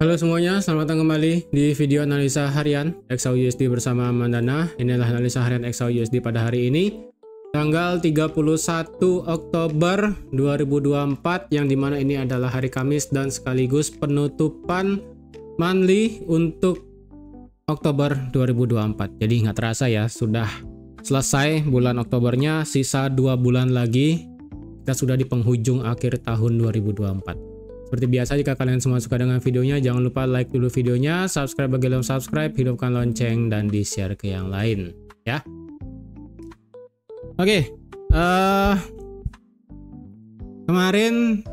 Halo semuanya, selamat datang kembali di video analisa harian XAUUSD bersama Mandana. Inilah analisa harian XAUUSD pada hari ini, tanggal 31 Oktober 2024, yang dimana ini adalah hari Kamis dan sekaligus penutupan monthly untuk Oktober 2024. Jadi nggak terasa ya, sudah selesai bulan Oktobernya, sisa 2 bulan lagi kita sudah di penghujung akhir tahun 2024. Seperti biasa, jika kalian semua suka dengan videonya, jangan lupa like dulu videonya, subscribe bagi belum subscribe, hidupkan lonceng, dan di-share ke yang lain ya. Oke, kemarin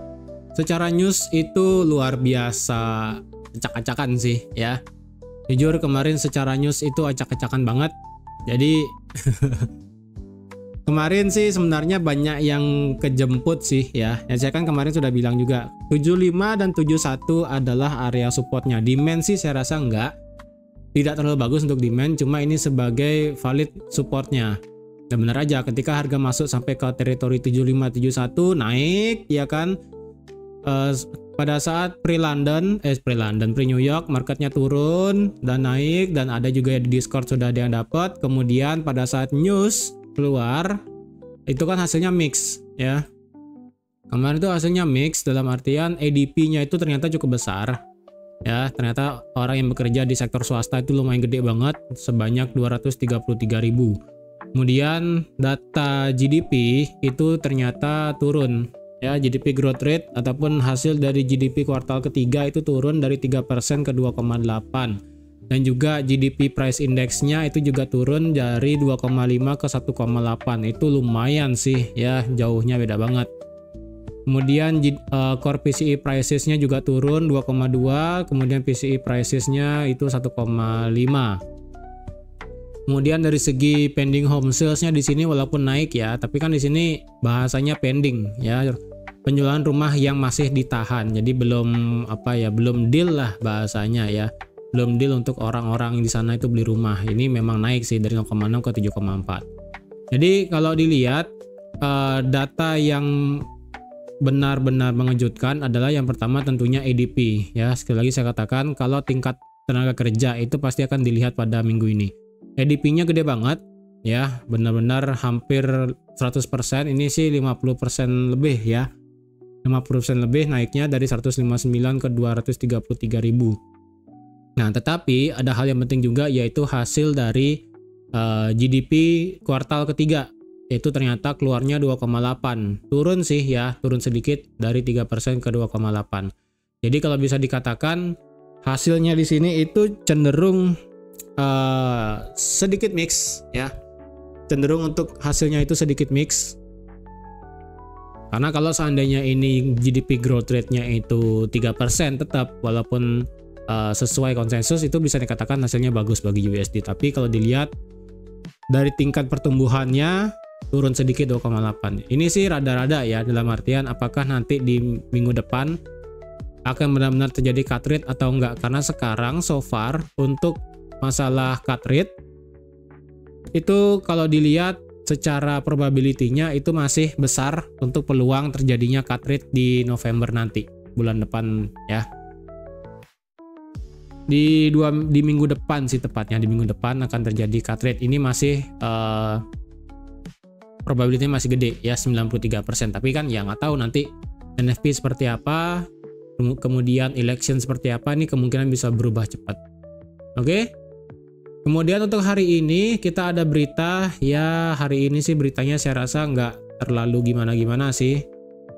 secara news itu luar biasa acak-acakan sih ya. Jujur kemarin secara news itu acak-acakan banget. Jadi kemarin sih sebenarnya banyak yang kejemput sih ya. Saya kan kemarin sudah bilang juga 75 dan 71 adalah area supportnya. Demand sih saya rasa tidak terlalu bagus untuk demand, cuma ini sebagai valid supportnya. Dan benar aja ketika harga masuk sampai ke teritori 75-71 naik ya kan. Pada saat pre-London, pre-New York marketnya turun dan naik, dan ada juga di Discord sudah ada yang dapat. Kemudian pada saat news keluar itu kan hasilnya mix ya. Kemarin itu hasilnya mix dalam artian ADP-nya itu ternyata cukup besar ya. Ternyata orang yang bekerja di sektor swasta itu lumayan gede banget, sebanyak 233.000. Kemudian data GDP itu ternyata turun ya. GDP growth rate ataupun hasil dari GDP kuartal ketiga itu turun dari 3% ke 2,8. Dan juga GDP price index-nya itu juga turun dari 2,5 ke 1,8. Itu lumayan sih ya, jauhnya beda banget. Kemudian core PCE prices-nya juga turun 2,2, kemudian PCE prices-nya itu 1,5. Kemudian dari segi pending home sales-nya di sini walaupun naik ya, tapi kan di sini bahasanya pending ya. Penjualan rumah yang masih ditahan. Jadi belum deal lah bahasanya ya. Belum deal untuk orang-orang di sana itu beli rumah. Ini memang naik sih dari 0,6 ke 7,4. Jadi kalau dilihat data yang benar-benar mengejutkan adalah yang pertama tentunya ADP ya. Sekali lagi saya katakan, kalau tingkat tenaga kerja itu pasti akan dilihat pada minggu ini. ADP-nya gede banget ya, benar-benar hampir 100%. Ini sih 50% lebih ya. 50% lebih naiknya dari 159 ke 233.000. Nah, tetapi ada hal yang penting juga, yaitu hasil dari GDP kuartal ketiga. Itu ternyata keluarnya 2,8. Turun sih ya, turun sedikit dari 3% ke 2,8. Jadi kalau bisa dikatakan hasilnya di sini itu cenderung sedikit mix ya. Cenderung untuk hasilnya itu sedikit mix. Karena kalau seandainya ini GDP growth rate-nya itu 3% tetap, walaupun sesuai konsensus, itu bisa dikatakan hasilnya bagus bagi USD. Tapi kalau dilihat dari tingkat pertumbuhannya turun sedikit 2,8. Ini sih rada-rada ya, dalam artian apakah nanti di minggu depan akan benar-benar terjadi cut rate atau enggak. Karena sekarang so far untuk masalah cut rate itu kalau dilihat secara probability-nya itu masih besar untuk peluang terjadinya cut rate di November nanti, bulan depan ya. Di minggu depan sih tepatnya, di minggu depan akan terjadi cut rate. Ini masih probability-nya masih gede ya, 93%. Tapi kan ya nggak tahu nanti NFP seperti apa, kemudian election seperti apa, ini kemungkinan bisa berubah cepat. Oke. Kemudian untuk hari ini kita ada berita ya. Hari ini sih beritanya saya rasa nggak terlalu gimana-gimana sih,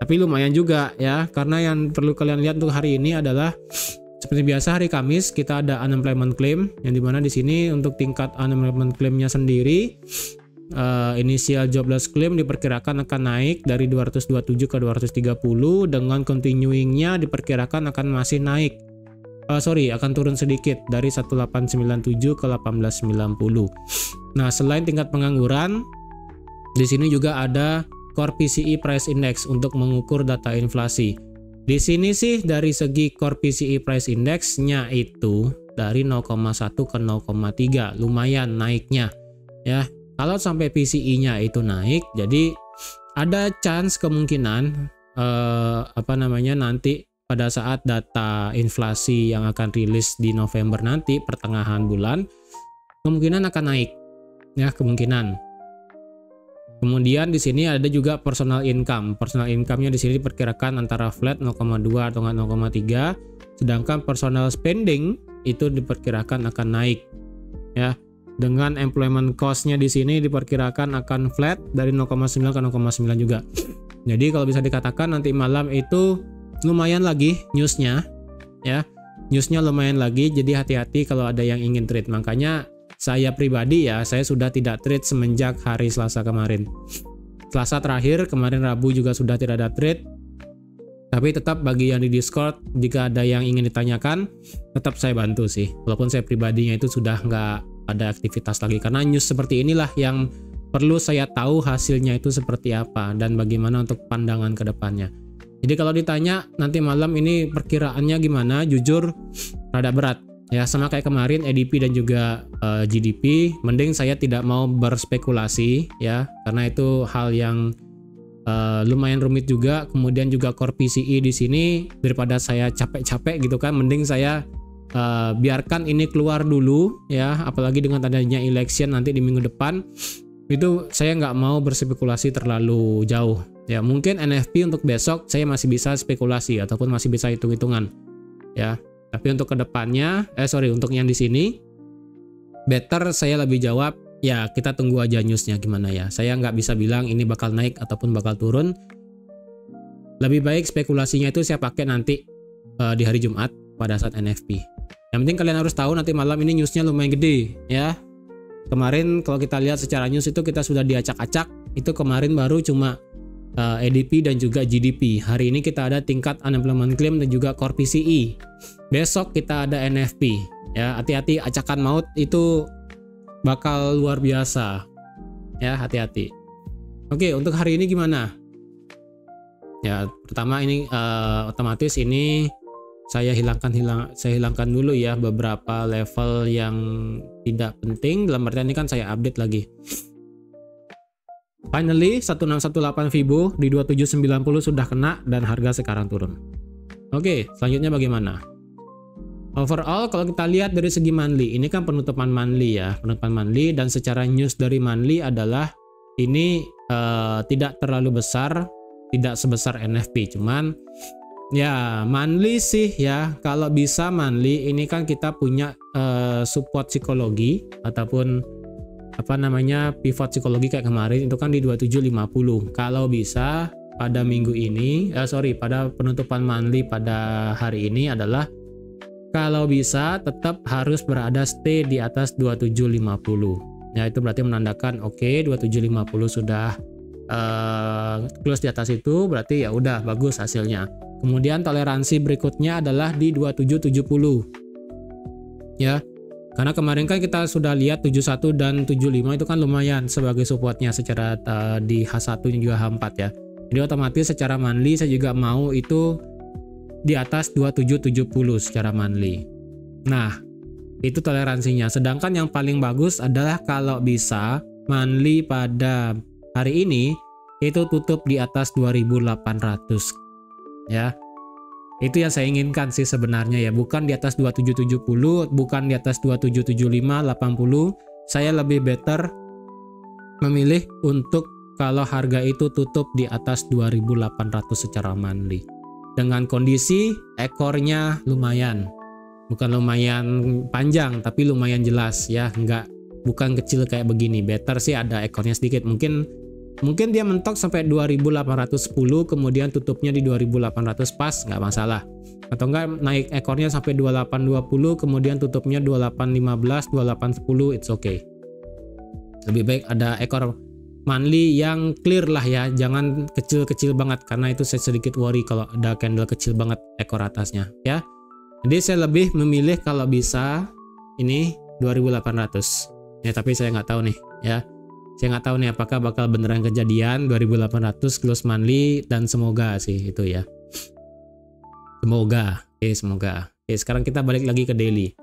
tapi lumayan juga ya. Karena yang perlu kalian lihat untuk hari ini adalah seperti biasa hari Kamis kita ada unemployment claim, yang dimana di sini untuk tingkat unemployment claim-nya sendiri initial jobless claim diperkirakan akan naik dari 227 ke 230, dengan continuing-nya diperkirakan akan masih naik. Akan turun sedikit dari 1897 ke 1890. Nah, selain tingkat pengangguran, di sini juga ada core PCE price index untuk mengukur data inflasi. Di sini sih dari segi core PCE price index-nya itu dari 0,1 ke 0,3, lumayan naiknya ya. Kalau sampai PCE-nya itu naik, jadi ada chance kemungkinan nanti pada saat data inflasi yang akan rilis di November nanti pertengahan bulan kemungkinan akan naik ya, kemungkinan. Kemudian di sini ada juga personal income. Personal income-nya di sini diperkirakan antara flat 0,2 atau 0,3, sedangkan personal spending itu diperkirakan akan naik ya. Dengan employment cost-nya di sini diperkirakan akan flat dari 0,9 ke 0,9 juga. Jadi kalau bisa dikatakan nanti malam itu lumayan lagi newsnya ya, newsnya lumayan lagi, jadi hati-hati kalau ada yang ingin trade. Makanya saya pribadi ya, saya sudah tidak trade semenjak hari Selasa kemarin. Selasa terakhir, kemarin Rabu juga sudah tidak ada trade. Tapi tetap bagi yang di Discord, jika ada yang ingin ditanyakan, tetap saya bantu sih. Walaupun saya pribadinya itu sudah nggak ada aktivitas lagi, karena news seperti inilah yang perlu saya tahu hasilnya itu seperti apa dan bagaimana untuk pandangan ke depannya. Jadi kalau ditanya nanti malam ini perkiraannya gimana, jujur rada berat ya, sama kayak kemarin EDP dan juga GDP. Mending saya tidak mau berspekulasi ya, karena itu hal yang lumayan rumit juga. Kemudian juga core PCE di sini, daripada saya capek-capek gitu kan, mending saya biarkan ini keluar dulu ya, apalagi dengan adanya election nanti di minggu depan. Itu saya nggak mau berspekulasi terlalu jauh ya. Mungkin NFP untuk besok saya masih bisa spekulasi ataupun masih bisa hitung-hitungan ya, tapi untuk kedepannya untuk yang di sini better saya lebih jawab ya, kita tunggu aja newsnya gimana ya. Saya nggak bisa bilang ini bakal naik ataupun bakal turun. Lebih baik spekulasinya itu saya pakai nanti di hari Jumat pada saat NFP. Yang penting kalian harus tahu nanti malam ini newsnya lumayan gede ya. Kemarin kalau kita lihat secara news itu kita sudah diacak-acak, itu kemarin baru cuma EDP dan juga GDP. Hari ini kita ada tingkat unemployment claim dan juga core PCE. Besok kita ada NFP ya. Hati-hati, acakan maut itu bakal luar biasa ya, hati-hati. Oke, untuk hari ini gimana ya? Pertama ini otomatis ini saya hilangkan dulu ya beberapa level yang tidak penting, dalam artian ini kan saya update lagi. Finally 1618 Fibo di 2790 sudah kena dan harga sekarang turun. Oke, selanjutnya bagaimana? Overall kalau kita lihat dari segi monthly, ini kan penutupan monthly ya, penutupan monthly, dan secara news dari monthly adalah ini tidak terlalu besar, tidak sebesar NFP, cuman ya monthly sih ya. Kalau bisa monthly ini kan kita punya support psikologi ataupun apa namanya pivot psikologi kayak kemarin itu kan di 2750. Kalau bisa pada minggu ini pada penutupan monthly pada hari ini adalah kalau bisa tetap harus berada stay di atas 2750 ya. Itu berarti menandakan oke, 2750 sudah close di atas itu, berarti ya udah bagus hasilnya. Kemudian toleransi berikutnya adalah di 2770 ya, karena kemarin kan kita sudah lihat 71 dan 75 itu kan lumayan sebagai supportnya secara di H1 dan juga H4 ya. Jadi otomatis secara monthly saya juga mau itu di atas 2770 secara monthly. Nah itu toleransinya. Sedangkan yang paling bagus adalah kalau bisa monthly pada hari ini itu tutup di atas 2800 ya. Itu yang saya inginkan sih sebenarnya ya, bukan di atas 2770, bukan di atas 2775, 80. Saya lebih better memilih untuk kalau harga itu tutup di atas 2800 secara monthly dengan kondisi ekornya lumayan, bukan lumayan panjang tapi lumayan jelas ya, bukan kecil kayak begini. Better sih ada ekornya sedikit, mungkin dia mentok sampai 2810 kemudian tutupnya di 2800 pas, nggak masalah. Atau enggak naik ekornya sampai 2820 kemudian tutupnya 2815, 2810, it's okay. Lebih baik ada ekor monthly yang clear lah ya, jangan kecil-kecil banget, karena itu saya sedikit worry kalau ada candle kecil banget ekor atasnya ya. Jadi saya lebih memilih kalau bisa ini 2800 ya, tapi saya nggak tahu nih ya. Saya nggak tahu nih apakah bakal beneran kejadian 2800 close monthly, dan semoga sih itu ya. Semoga. Oke, sekarang kita balik lagi ke daily.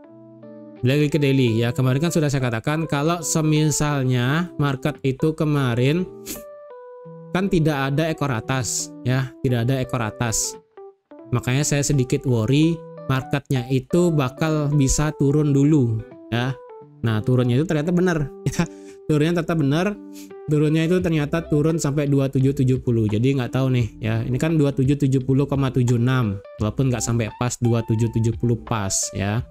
Ya, kemarin kan sudah saya katakan kalau semisalnya market itu kemarin kan tidak ada ekor atas ya, tidak ada ekor atas. Makanya saya sedikit worry marketnya itu bakal bisa turun dulu ya. Nah turunnya itu ternyata benar ya. Turunnya ternyata benar. Turunnya itu ternyata turun sampai 2770. Jadi nggak tahu nih ya. Ini kan 2770,76 walaupun nggak sampai pas 2770 pas ya.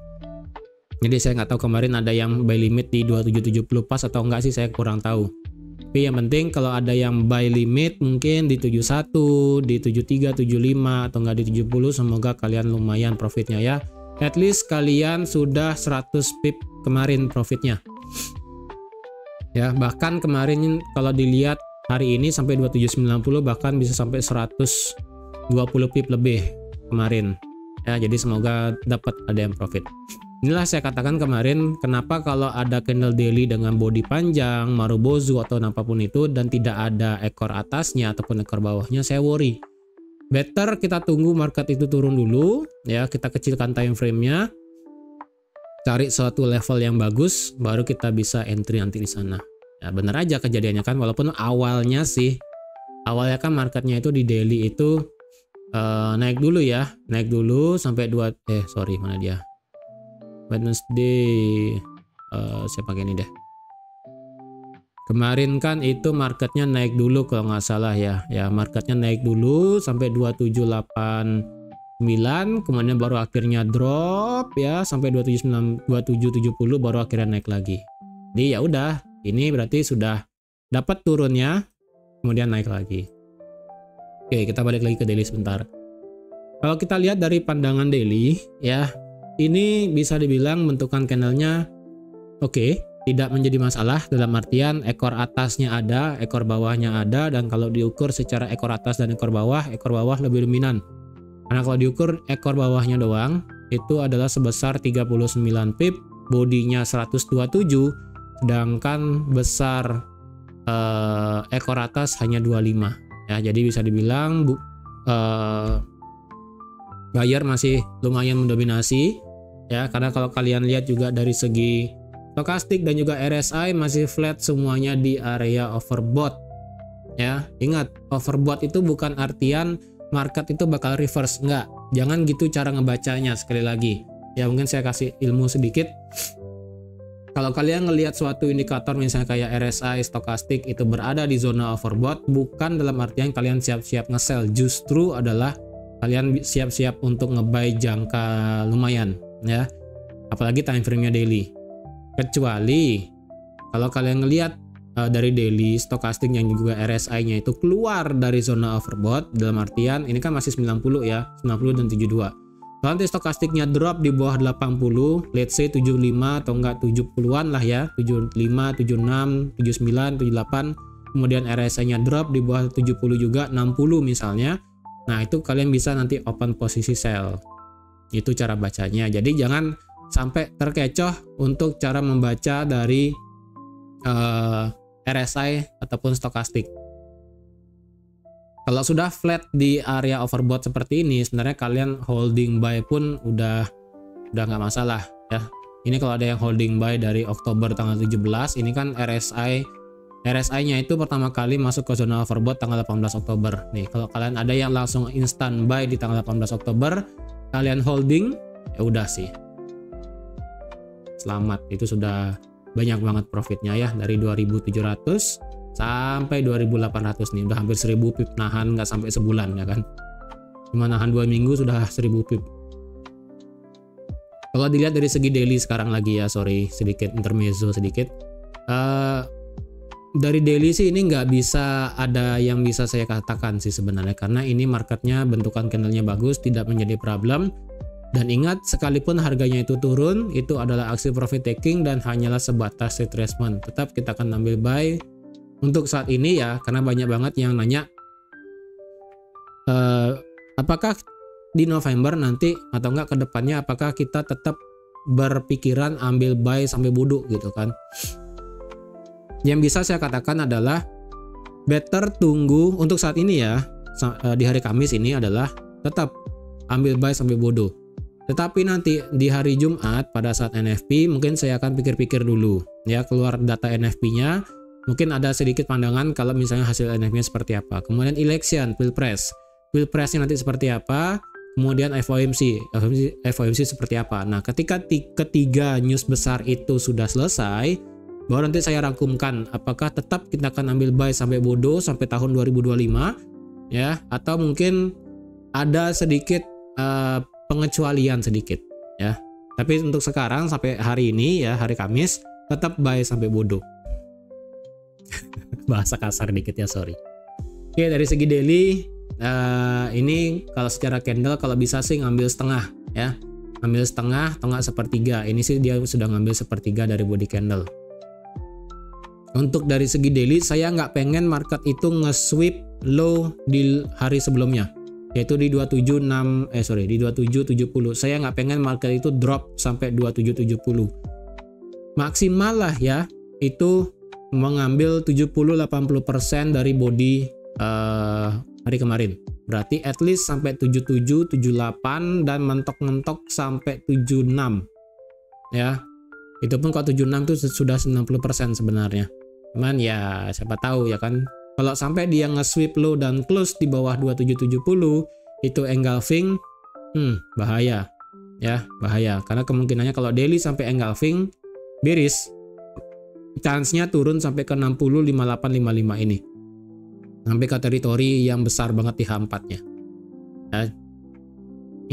Jadi saya nggak tahu kemarin ada yang buy limit di 2770 pas atau enggak sih, saya kurang tahu. Tapi yang penting kalau ada yang buy limit mungkin di 71, di 73, 75 atau enggak di 70, semoga kalian lumayan profitnya ya. At least kalian sudah 100 pip kemarin profitnya. Ya, bahkan kemarin kalau dilihat hari ini sampai 2790 bahkan bisa sampai 120 pip lebih kemarin. Ya, jadi semoga dapat ada yang profit. Inilah saya katakan kemarin kenapa kalau ada candle daily dengan body panjang, Marubozu atau apapun itu dan tidak ada ekor atasnya ataupun ekor bawahnya, saya worry. Better kita tunggu market itu turun dulu ya, kita kecilkan time frame-nya. Cari suatu level yang bagus baru kita bisa entry nanti di sana. Ya benar aja kejadiannya kan, walaupun awalnya kan marketnya itu di daily itu naik dulu ya, naik dulu sampai mana dia? Wednesday saya pakai ini deh. Kemarin kan itu marketnya naik dulu kalau nggak salah ya. Ya marketnya naik dulu sampai 2789, kemudian baru akhirnya drop ya sampai 2770 baru akhirnya naik lagi. Jadi ya udah, ini berarti sudah dapat turunnya kemudian naik lagi. Oke, kita balik lagi ke daily sebentar. Kalau kita lihat dari pandangan daily ya, ini bisa dibilang bentukan candlenya oke, tidak menjadi masalah dalam artian ekor atasnya ada, ekor bawahnya ada, dan kalau diukur secara ekor atas dan ekor bawah lebih dominan. Karena kalau diukur ekor bawahnya doang itu adalah sebesar 39 pip, bodinya 127, sedangkan besar ekor atas hanya 25. Ya, jadi bisa dibilang buyer masih lumayan mendominasi ya, karena kalau kalian lihat juga dari segi stokastik dan juga RSI masih flat semuanya di area overbought ya. Ingat, overbought itu bukan artian market itu bakal reverse, enggak, jangan gitu cara ngebacanya. Sekali lagi ya, mungkin saya kasih ilmu sedikit. Kalau kalian ngelihat suatu indikator misalnya kayak RSI, stokastik itu berada di zona overbought, bukan dalam artian kalian siap-siap nge-sell, justru adalah kalian siap-siap untuk nge-buy jangka lumayan ya, apalagi time frame-nya daily. Kecuali kalau kalian ngelihat dari daily stokastik yang juga RSI-nya itu keluar dari zona overbought, dalam artian ini kan masih 90 ya, 90 dan 72. Kalau nanti stokastiknya drop di bawah 80, let's say 75 atau enggak 70-an lah ya, 75, 76, 79, 78, kemudian RSI-nya drop di bawah 70 juga, 60 misalnya. Nah itu kalian bisa nanti open posisi sell. Itu cara bacanya. Jadi jangan sampai terkecoh untuk cara membaca dari RSI ataupun stokastik. Kalau sudah flat di area overbought seperti ini, sebenarnya kalian holding buy pun udah nggak masalah ya. Ini kalau ada yang holding buy dari Oktober tanggal 17, ini kan RSI-nya itu pertama kali masuk ke zona overbought tanggal 18 Oktober. Nih, kalau kalian ada yang langsung instant buy di tanggal 18 Oktober, kalian holding, ya udah sih. Selamat, itu sudah banyak banget profitnya ya, dari 2.700 sampai 2.800 nih, udah hampir 1.000 pip nahan, nggak sampai sebulan ya kan. Cuma nahan 2 minggu sudah 1.000 pip. Kalau dilihat dari segi daily sekarang lagi ya, sorry sedikit intermezzo sedikit. Dari daily sih ini nggak bisa ada yang bisa saya katakan sih sebenarnya, karena ini marketnya bentukan candlenya bagus, tidak menjadi problem. Dan ingat, sekalipun harganya itu turun, itu adalah aksi profit taking dan hanyalah sebatas retracement. Tetap kita akan ambil buy untuk saat ini ya, karena banyak banget yang nanya apakah di November nanti atau enggak ke depannya, apakah kita tetap berpikiran ambil buy sampai bodoh gitu kan. Yang bisa saya katakan adalah better tunggu untuk saat ini ya, di hari Kamis ini adalah tetap ambil buy sampai bodoh. Tetapi nanti di hari Jumat pada saat NFP mungkin saya akan pikir-pikir dulu ya, keluar data NFP-nya, mungkin ada sedikit pandangan kalau misalnya hasil NFP-nya seperti apa. Kemudian election, pilpresnya nanti seperti apa, kemudian FOMC seperti apa. Nah, ketika ketiga news besar itu sudah selesai, baru nanti saya rangkumkan apakah tetap kita akan ambil buy sampai bodoh sampai tahun 2025 ya, atau mungkin ada sedikit pengecualian sedikit ya. Tapi untuk sekarang sampai hari ini ya, hari Kamis, tetap buy sampai bodoh. Bahasa kasar dikit ya, sorry. Oke, dari segi daily ini kalau secara candle kalau bisa sih ngambil setengah ya. Ngambil setengah atau nggak sepertiga. Ini sih dia sudah ngambil sepertiga dari body candle. Untuk dari segi daily saya nggak pengen market itu nge-sweep low di hari sebelumnya, yaitu di 2770. Saya nggak pengen market itu drop sampai 2770. Maksimal lah ya, itu mengambil 70-80% dari body hari kemarin. Berarti at least sampai 77, 78 dan mentok-mentok sampai 76. Ya. Itu pun kalau 76 itu sudah 90% sebenarnya. Cuman ya siapa tahu ya kan. Kalau sampai dia nge-sweep low dan close di bawah 2770 itu engulfing, bahaya. Ya, bahaya. Karena kemungkinannya kalau daily sampai engulfing bearish, chance-nya turun sampai ke 60, 58, 55 ini. Sampai ke teritori yang besar banget di H4-nya. Ya.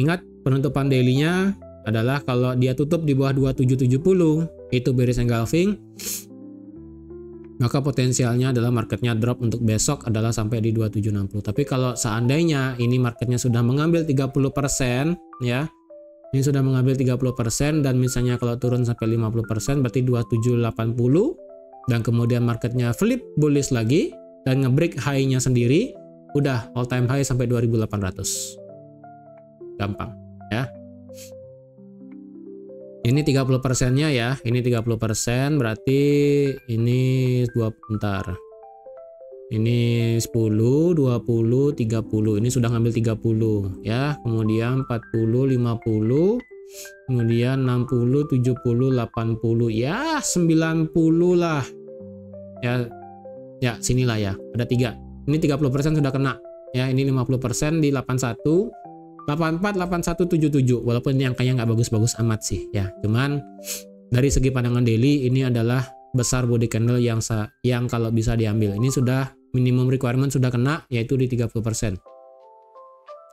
Ingat penutupan daily-nya adalah kalau dia tutup di bawah 2770 itu bearish engulfing, maka potensialnya adalah marketnya drop untuk besok adalah sampai di 2760. Tapi kalau seandainya ini marketnya sudah mengambil 30% ya, ini sudah mengambil 30% dan misalnya kalau turun sampai 50% berarti 2780 dan kemudian marketnya flip bullish lagi dan nge-break high-nya sendiri, udah all time high sampai 2800. Gampang ya. Ini 30%-nya ya, ini 30% berarti ini ini 10, 20, 30, ini sudah ngambil 30 ya, kemudian 40, 50, kemudian 60, 70, 80, ya 90 lah ya sinilah ya, ada 3, ini 30% sudah kena ya, ini 50% di 81, 84, 81, 77, walaupun ini angkanya nggak bagus-bagus amat sih ya, cuman dari segi pandangan daily ini adalah besar body candle yang kalau bisa diambil. Ini sudah minimum requirement sudah kena, yaitu di 30%.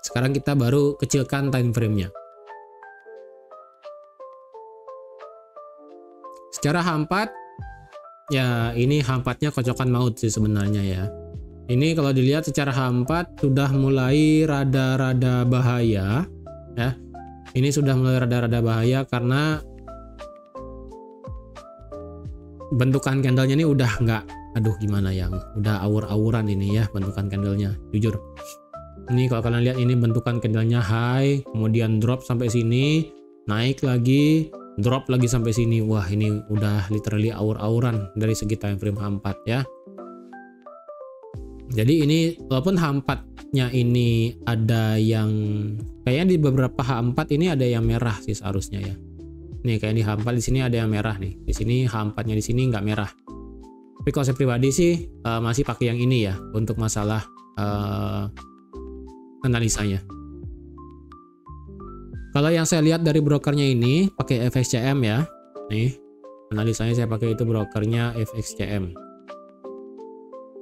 Sekarang kita baru kecilkan time frame-nya. Secara H4 ya, ini H4-nya kocokan maut sih sebenarnya ya. Ini kalau dilihat secara H4 sudah mulai rada-rada bahaya ya. Ini sudah mulai rada-rada bahaya karena bentukan candlenya ini udah nggak, aduh gimana ya, udah awur-awuran ini ya bentukan candlenya, jujur. Ini kalau kalian lihat ini bentukan candlenya high, kemudian drop sampai sini, naik lagi, drop lagi sampai sini. Wah, ini udah literally awur-awuran dari segi time frame H4 ya. Jadi ini walaupun H4-nya ini ada yang kayaknya di beberapa H4 ini ada yang merah sih seharusnya ya. Nih kayak di H4 di sini ada yang merah nih. Di sini H4-nya di sini nggak merah. Tapi kalau saya pribadi sih masih pakai yang ini ya untuk masalah analisanya. Kalau yang saya lihat dari brokernya ini pakai FXCM ya. Nih, analisanya saya pakai itu brokernya FXCM.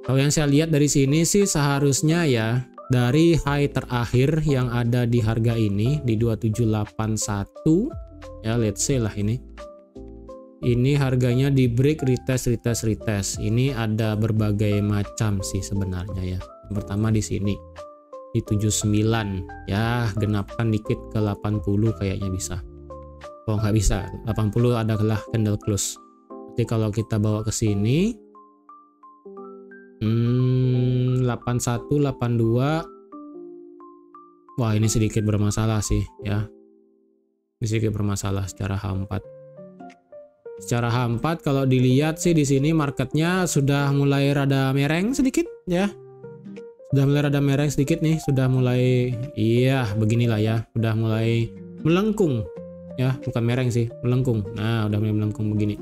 Kalau yang saya lihat dari sini sih seharusnya ya dari high terakhir yang ada di harga ini di 2781 ya, let's say lah ini harganya di break retest. Ini ada berbagai macam sih sebenarnya ya. Yang pertama di sini di 79 ya, genapkan dikit ke 80 kayaknya bisa. Oh nggak bisa, 80 adalah candle close. Jadi kalau kita bawa ke sini 81, 82. Wah, ini sedikit bermasalah sih ya. Ini sedikit bermasalah secara H4. Secara H4 kalau dilihat sih di sini marketnya sudah mulai rada mereng sedikit ya. Sudah mulai rada mereng sedikit nih, sudah mulai iya beginilah ya, sudah mulai melengkung ya, bukan mereng sih, melengkung. Nah, udah mulai melengkung begini.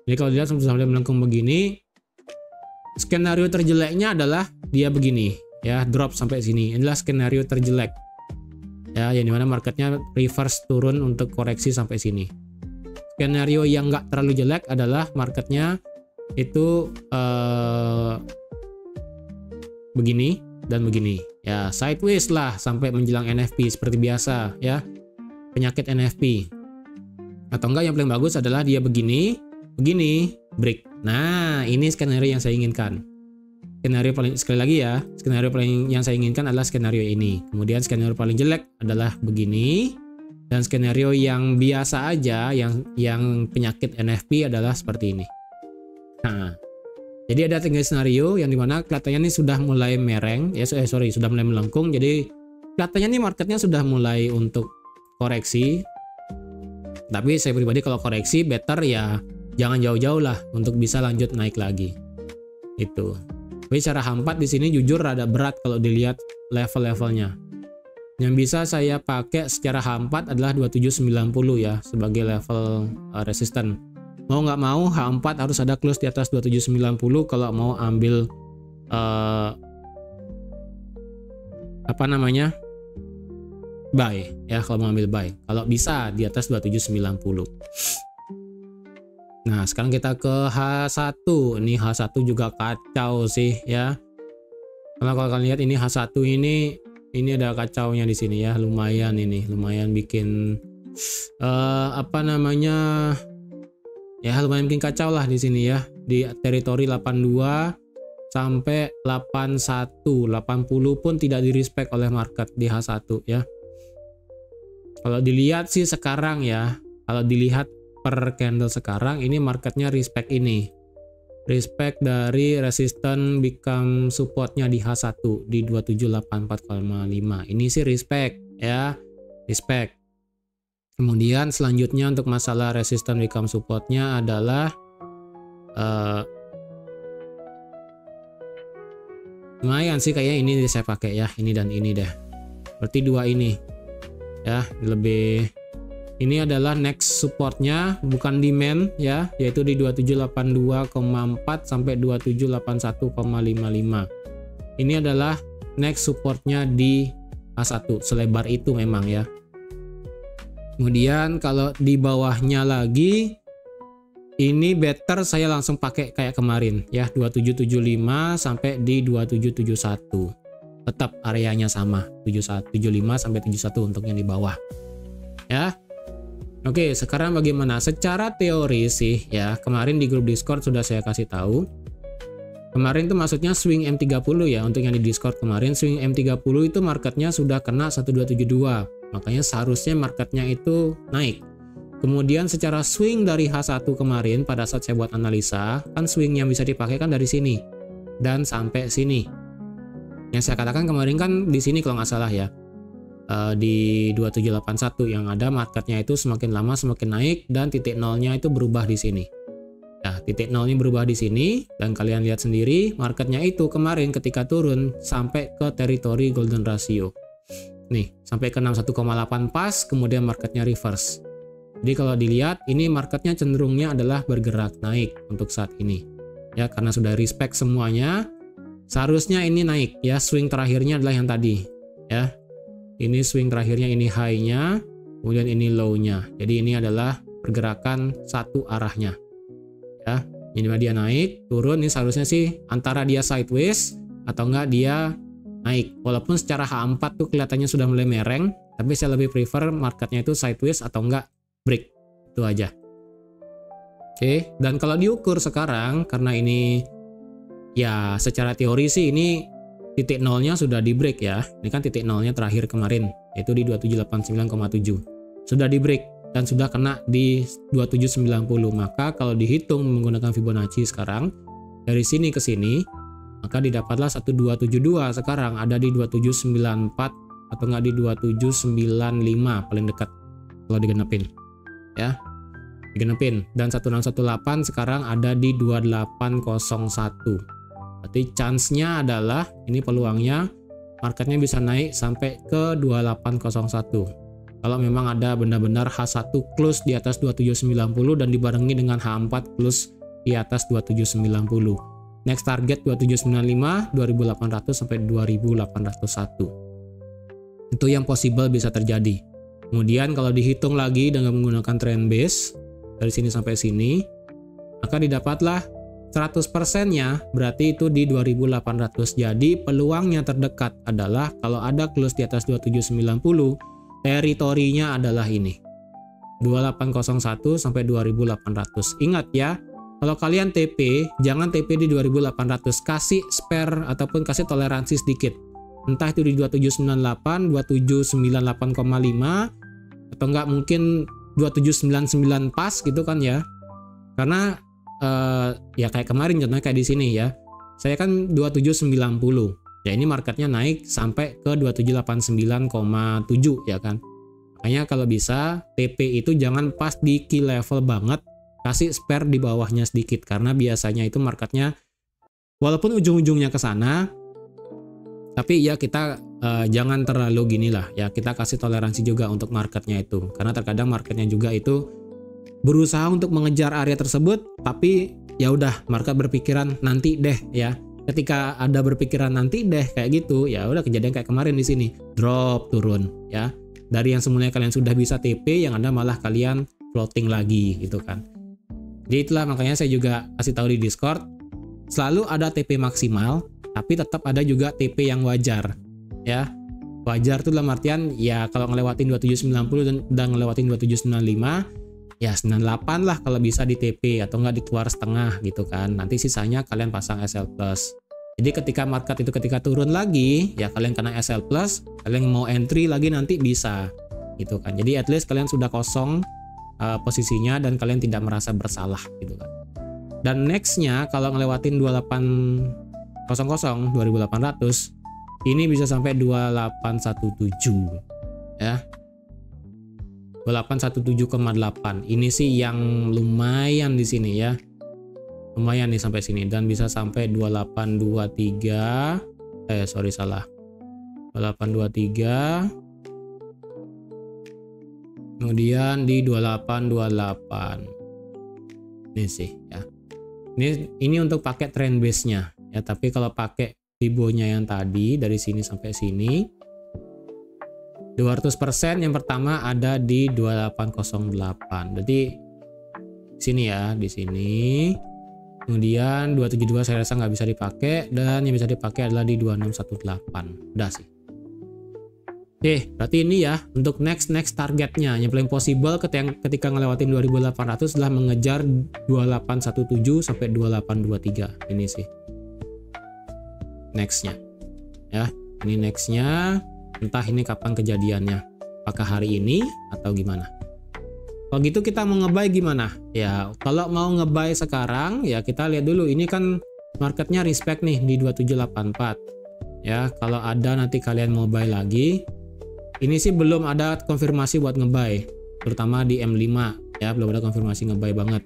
Jadi kalau dilihat sudah mulai melengkung begini, skenario terjeleknya adalah dia begini ya, drop sampai sini. Inilah skenario terjelek. ya, yang dimana marketnya reverse turun untuk koreksi sampai sini. Skenario yang nggak terlalu jelek adalah marketnya itu begini dan begini ya, sideways lah sampai menjelang NFP seperti biasa ya, penyakit NFP. Atau enggak yang paling bagus adalah dia begini break. Nah, ini skenario yang saya inginkan. Skenario paling, sekali lagi ya, skenario paling yang saya inginkan adalah skenario ini. Kemudian skenario paling jelek adalah begini, dan skenario yang biasa aja yang penyakit NFP adalah seperti ini. Nah, jadi ada 3 skenario yang dimana kelihatannya ini sudah mulai mereng ya, sudah mulai melengkung. Jadi kelihatannya ini marketnya sudah mulai untuk koreksi. Tapi saya pribadi kalau koreksi better ya jangan jauh-jauh lah untuk bisa lanjut naik lagi. Itu. Tapi secara H4 di sini jujur rada berat kalau dilihat level-levelnya. Yang bisa saya pakai secara H4 adalah 2790 ya sebagai level resisten. Mau nggak mau H4 harus ada close di atas 2790 kalau mau ambil buy ya, kalau mau ambil buy. Kalau bisa di atas 2790. Nah, sekarang kita ke H1. Ini H1 juga kacau sih ya. Karena kalau kalian lihat ini H1 ini ada kacaunya di sini ya, lumayan bikin lumayan bikin kacau lah di sini ya, di teritori 82 sampai 81, 80 pun tidak di respect oleh market di H1 ya. Kalau dilihat sih sekarang ya, kalau dilihat per candle sekarang ini marketnya respect ini. Respect dari resisten become supportnya di H1 di 2784,5. Ini sih respect ya, respect. Kemudian selanjutnya untuk masalah resisten become supportnya adalah lumayan sih kayaknya ini saya pakai ya, ini dan ini deh. Berarti dua ini ya, lebih. Ini adalah next supportnya, bukan demand ya, yaitu di 2782,4 sampai 2781,55. Ini adalah next supportnya di H1, selebar itu memang ya. Kemudian kalau di bawahnya lagi, ini better saya langsung pakai kayak kemarin ya, 2775 sampai di 2771. Tetap areanya sama, 75 sampai 71 untuk yang di bawah ya. Oke, sekarang bagaimana? Secara teori sih ya, kemarin di grup Discord sudah saya kasih tahu. Kemarin itu maksudnya swing M30 ya, untuk yang di Discord kemarin swing M30 itu marketnya sudah kena 1272. Makanya seharusnya marketnya itu naik. Kemudian secara swing dari H1 kemarin pada saat saya buat analisa, kan swing yang bisa dipakai kan dari sini dan sampai sini. Yang saya katakan kemarin kan di sini kalau nggak salah ya. Di 2781 yang ada marketnya itu semakin lama semakin naik dan titik nolnya itu berubah di sini. Nah, titik nolnya berubah di sini dan kalian lihat sendiri marketnya itu kemarin ketika turun sampai ke teritori golden ratio. Nih, sampai ke 61,8 pas, kemudian marketnya reverse. Jadi kalau dilihat ini marketnya cenderungnya adalah bergerak naik untuk saat ini. Ya, karena sudah respect semuanya, seharusnya ini naik ya, swing terakhirnya adalah yang tadi ya. Ini swing terakhirnya, ini high-nya, kemudian ini low-nya. Jadi ini adalah pergerakan satu arahnya. Ya, ini dia naik, turun, ini seharusnya sih antara dia sideways atau enggak dia naik. Walaupun secara H4 tuh kelihatannya sudah mulai mereng, tapi saya lebih prefer marketnya itu sideways atau enggak break. Itu aja. Oke, dan kalau diukur sekarang, karena ini ya secara teori sih ini titik nolnya sudah di break ya. Ini kan titik nolnya terakhir kemarin, yaitu di 2789,7. Sudah di break dan sudah kena di 2790. Maka kalau dihitung menggunakan Fibonacci sekarang, dari sini ke sini, maka didapatlah 1272 sekarang ada di 2794 atau enggak di 2795 paling dekat kalau digenepin. Ya. Digenepin. Dan 1618 sekarang ada di 2801. Berarti chance-nya adalah, ini peluangnya, marketnya bisa naik sampai ke 2801. Kalau memang ada benar-benar H1 close di atas 2790 dan dibarengi dengan H4 close di atas 2790. Next target 2795, 2800 sampai 2801. Itu yang possible bisa terjadi. Kemudian kalau dihitung lagi dengan menggunakan trend base dari sini sampai sini, maka didapatlah 100%-nya berarti itu di 2800. Jadi peluangnya terdekat adalah kalau ada close di atas 2790, teritorinya adalah ini. 2801 sampai 2800. Ingat ya, kalau kalian TP, jangan TP di 2800, kasih spare ataupun kasih toleransi sedikit. Entah itu di 2798, 2798,5 atau enggak mungkin 2799 pas gitu kan ya. Karena ya kayak kemarin contohnya kayak di sini ya. Saya kan 2790. Ya ini marketnya naik sampai ke 2789,7 ya kan. Makanya kalau bisa TP itu jangan pas di key level banget, kasih spare di bawahnya sedikit karena biasanya itu marketnya walaupun ujung-ujungnya ke sana, tapi ya kita jangan terlalu gini lah ya, kita kasih toleransi juga untuk marketnya itu karena terkadang marketnya juga itu berusaha untuk mengejar area tersebut, tapi ya udah market berpikiran nanti deh ya. Ketika ada berpikiran nanti deh kayak gitu, ya udah kejadian kayak kemarin di sini, drop turun ya. Dari yang semulanya kalian sudah bisa TP, yang ada malah kalian floating lagi gitu kan. Jadi itulah makanya saya juga kasih tahu di Discord, selalu ada TP maksimal, tapi tetap ada juga TP yang wajar ya. Wajar itu dalam artian ya kalau ngelewatin 2790 dan ngelewatin 2795 ya 98 lah kalau bisa di TP atau enggak dikeluar setengah gitu kan. Nanti sisanya kalian pasang SL plus. Jadi ketika market itu ketika turun lagi ya kalian kena SL plus, kalian mau entry lagi nanti bisa gitu kan. Jadi at least kalian sudah kosong posisinya dan kalian tidak merasa bersalah gitu kan. Dan nextnya kalau ngelewatin 2800 ini bisa sampai 2817 ya. 2817,8 ini sih yang lumayan di sini ya, lumayan nih sampai sini dan bisa sampai 2823 2823 kemudian di 2828 ini sih ya. Ini untuk pakai trend base nya ya, tapi kalau pakai Fibo-nya yang tadi dari sini sampai sini 200% yang pertama ada di 2808. Jadi sini ya, di sini. Kemudian 272 saya rasa nggak bisa dipakai dan yang bisa dipakai adalah di 2618. Udah sih. Oke, berarti ini ya untuk next targetnya yang paling possible ketika ngelewatin 2800 adalah mengejar 2817 sampai 2823. Ini sih nextnya ya. Ini nextnya. Entah ini kapan kejadiannya, apakah hari ini atau gimana. Kalau gitu kita mau nge-buy gimana? Ya kalau mau nge-buy sekarang ya kita lihat dulu, ini kan marketnya respect nih di 2784 ya. Kalau ada nanti kalian mau buy lagi, ini sih belum ada konfirmasi buat nge-buy, terutama di M5 ya, belum ada konfirmasi nge-buy banget.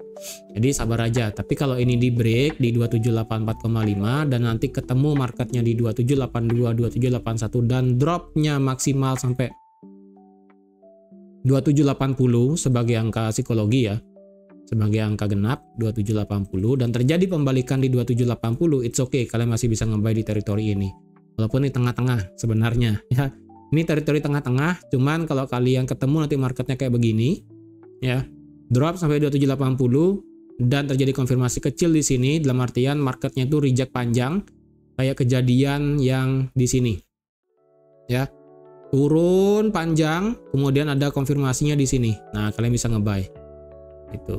Jadi sabar aja. Tapi kalau ini di break di 2784,5 dan nanti ketemu marketnya di 2782, 2781 dan dropnya maksimal sampai 2780 sebagai angka psikologi ya, sebagai angka genap 2780 dan terjadi pembalikan di 2780, it's okay, kalian masih bisa nge-buy di teritori ini. Walaupun di tengah-tengah sebenarnya ya. Ini teritori tengah-tengah, cuman kalau kalian ketemu nanti marketnya kayak begini ya, drop sampai 2780 dan terjadi konfirmasi kecil di sini, dalam artian marketnya itu reject panjang kayak kejadian yang di sini ya, turun panjang kemudian ada konfirmasinya di sini. Nah kalian bisa nge-buy itu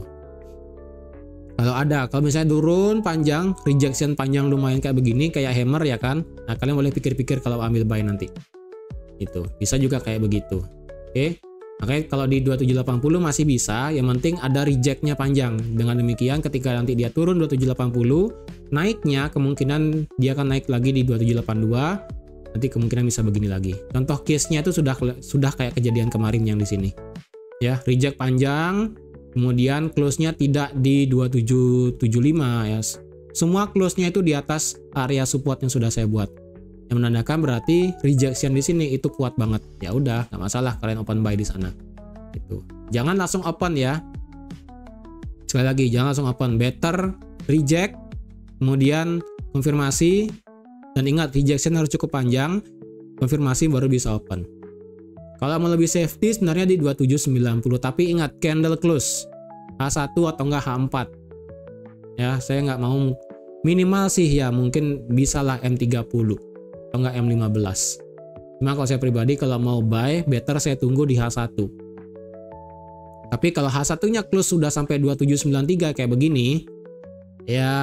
kalau misalnya turun panjang, rejection panjang lumayan kayak begini, kayak hammer ya kan. Nah kalian boleh pikir-pikir kalau ambil buy nanti itu bisa juga kayak begitu. Oke. Makanya kalau di 2780 masih bisa, yang penting ada rejectnya panjang. Dengan demikian ketika nanti dia turun 2780, naiknya kemungkinan dia akan naik lagi di 2782, nanti kemungkinan bisa begini lagi. Contoh case-nya itu sudah kayak kejadian kemarin yang di sini. Ya, reject panjang, kemudian close-nya tidak di 2775 ya. Semua close-nya itu di atas area support yang sudah saya buat. Yang menandakan berarti rejection di sini itu kuat banget. Ya udah, nggak masalah kalian open buy di sana. Itu. Jangan langsung open ya. Sekali lagi, jangan langsung open. Better reject, kemudian konfirmasi, dan ingat rejection harus cukup panjang, konfirmasi baru bisa open. Kalau mau lebih safety sebenarnya di 2790, tapi ingat candle close H1 atau enggak H4. Ya, saya nggak mau, minimal sih ya mungkin bisalah M30 atau enggak M15. Cuma kalau saya pribadi kalau mau buy better saya tunggu di H1. Tapi kalau H1-nya close sudah sampai 2793 kayak begini, ya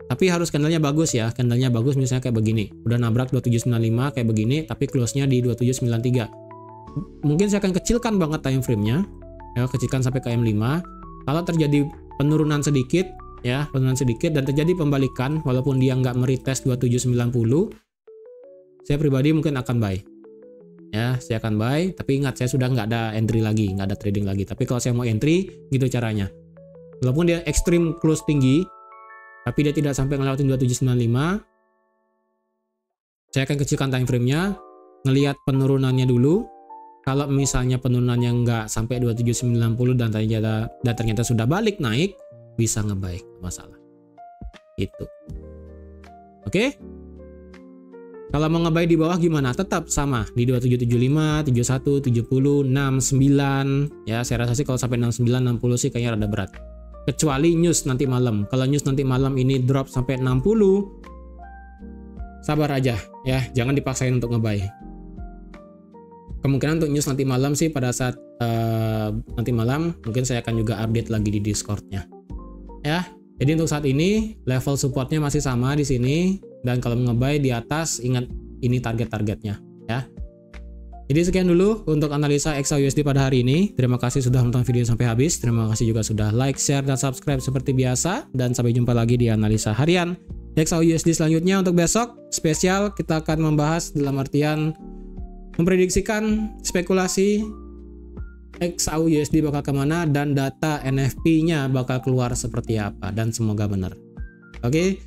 tapi harus candlenya bagus ya. Candlenya bagus misalnya kayak begini. Udah nabrak 2795 kayak begini, tapi close-nya di 2793. Mungkin saya akan kecilkan banget time frame-nya. Ya, kecilkan sampai ke M5. Kalau terjadi penurunan sedikit, ya, penurunan sedikit dan terjadi pembalikan walaupun dia nggak meretest 2790, saya pribadi mungkin akan buy. Ya, saya akan buy, tapi ingat saya sudah nggak ada entry lagi, nggak ada trading lagi. Tapi kalau saya mau entry, gitu caranya. Walaupun dia extreme close tinggi, tapi dia tidak sampai ngelewatin 2795, saya akan kecilkan time frame-nya, ngelihat penurunannya dulu. Kalau misalnya penurunannya nggak sampai 2790 dan ternyata sudah balik naik, bisa nge-buy, masalah. Itu. Oke? Kalau mau nge-buy di bawah gimana? Tetap sama di 2775, 71, 70, 69. Ya, saya rasa sih kalau sampai 69, 60 sih kayaknya rada berat. Kecuali news nanti malam. Kalau news nanti malam ini drop sampai 60, sabar aja ya, jangan dipaksain untuk nge-buy. Kemungkinan untuk news nanti malam sih pada saat nanti malam mungkin saya akan juga update lagi di Discord-nya. Ya. Jadi untuk saat ini level supportnya masih sama di sini, dan kalau nge-buy di atas ingat ini target-targetnya ya. Jadi sekian dulu untuk analisa XAUUSD pada hari ini. Terima kasih sudah menonton video sampai habis. Terima kasih juga sudah like, share, dan subscribe seperti biasa, dan sampai jumpa lagi di analisa harian XAUUSD selanjutnya. Untuk besok spesial kita akan membahas dalam artian memprediksikan spekulasi XAUUSD bakal kemana dan data NFP-nya bakal keluar seperti apa, dan semoga benar. Oke,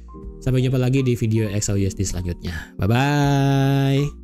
sampai jumpa lagi di video XAUUSD selanjutnya. Bye bye.